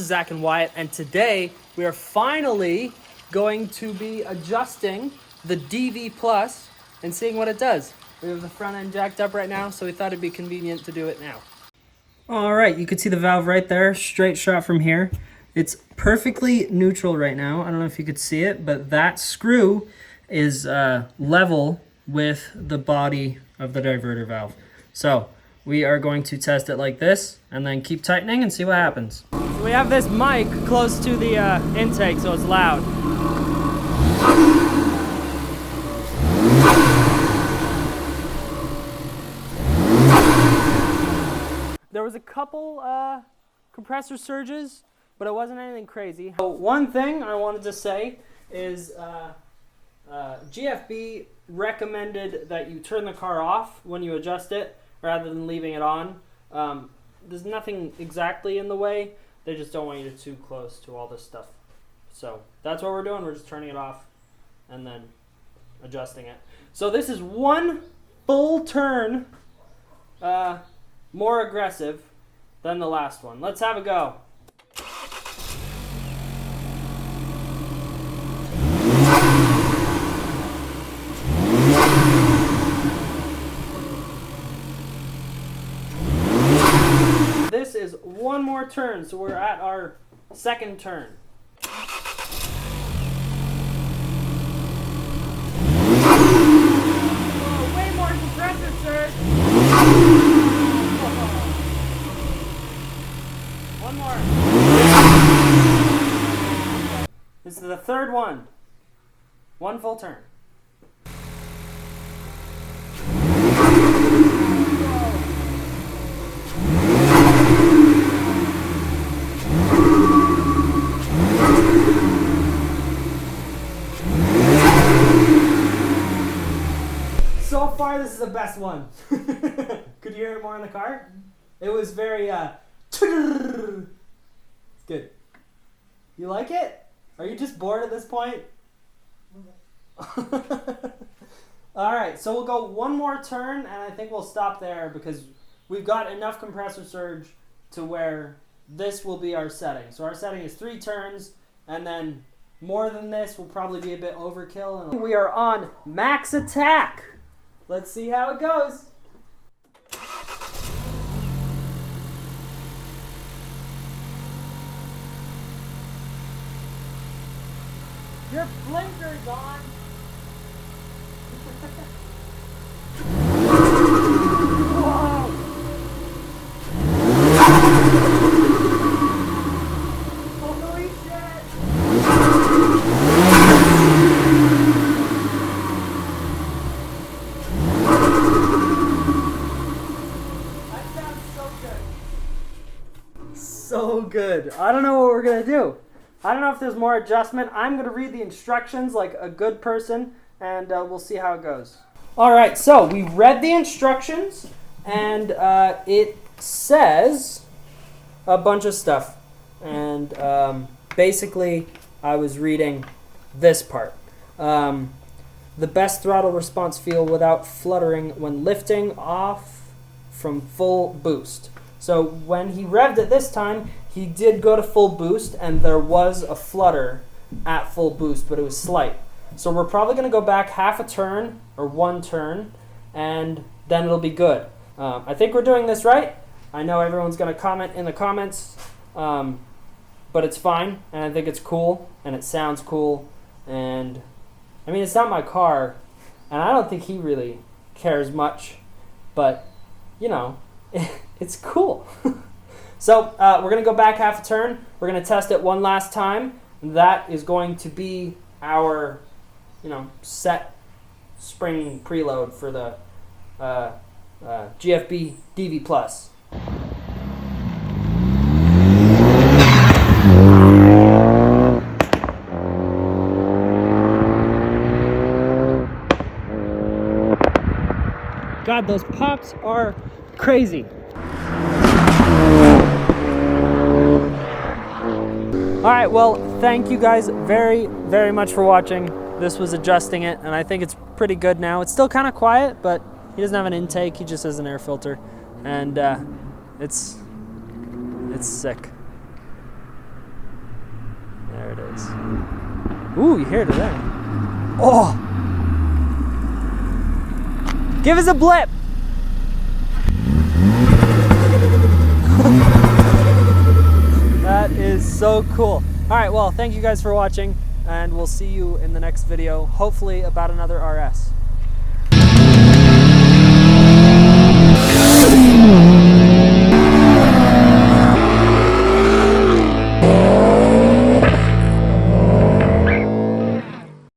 is Zach and Wyatt, and today we are finally going to be adjusting the DV Plus and seeing what it does. We have the front end jacked up right now, so we thought it'd be convenient to do it now. All right, you can see the valve right there, straight shot from here. It's perfectly neutral right now. I don't know if you could see it, but that screw is level with the body of the diverter valve. So we are going to test it like this and then keep tightening and see what happens. So we have this mic close to the intake, so it's loud. There was a couple compressor surges, but it wasn't anything crazy. So one thing I wanted to say is GFB recommended that you turn the car off when you adjust it rather than leaving it on. There's nothing exactly in the way. They just don't want you too close to all this stuff. So that's what we're doing. We're just turning it off and then adjusting it. So this is one full turn more aggressive than the last one. Let's have a go. This is one more turn, so we're at our second turn. Oh, way more compressor surge. One more. This is the third one. One full turn. So far, this is the best one. Could you hear it more in the car? It was very, it's good. You like it? Are you just bored at this point? Alright, so we'll go one more turn, and I think we'll stop there because we've got enough compressor surge to where this will be our setting. So our setting is 3 turns, and then more than this will probably be a bit overkill. And we are on max attack. Let's see how it goes. Your blinker's on. Whoa. Holy shit. That sounds so good. So good. I don't know what we're gonna do. I don't know if there's more adjustment. I'm going to read the instructions like a good person, and we'll see how it goes. All right, so we read the instructions, and it says a bunch of stuff. And basically, I was reading this part. The best throttle response feel without fluttering when lifting off from full boost. So when he revved it this time, he did go to full boost, and there was a flutter at full boost, but it was slight. So we're probably going to go back half a turn or one turn, and then it'll be good. I think we're doing this right. I know everyone's going to comment in the comments, but it's fine, and I think it's cool, and it sounds cool. And I mean, it's not my car, and I don't think he really cares much, but you know, it's cool. So we're going to go back half a turn. We're going to test it one last time. That is going to be our, set spring preload for the GFB DV Plus. God, those pops are crazy. All right, well, thank you guys very, very much for watching. This was adjusting it, and I think it's pretty good now. It's still kind of quiet, but he doesn't have an intake. He just has an air filter, and it's sick. is. Ooh, you hear it there. Oh! Give us a blip! That is so cool. Alright, well, thank you guys for watching, and we'll see you in the next video, hopefully about another RS.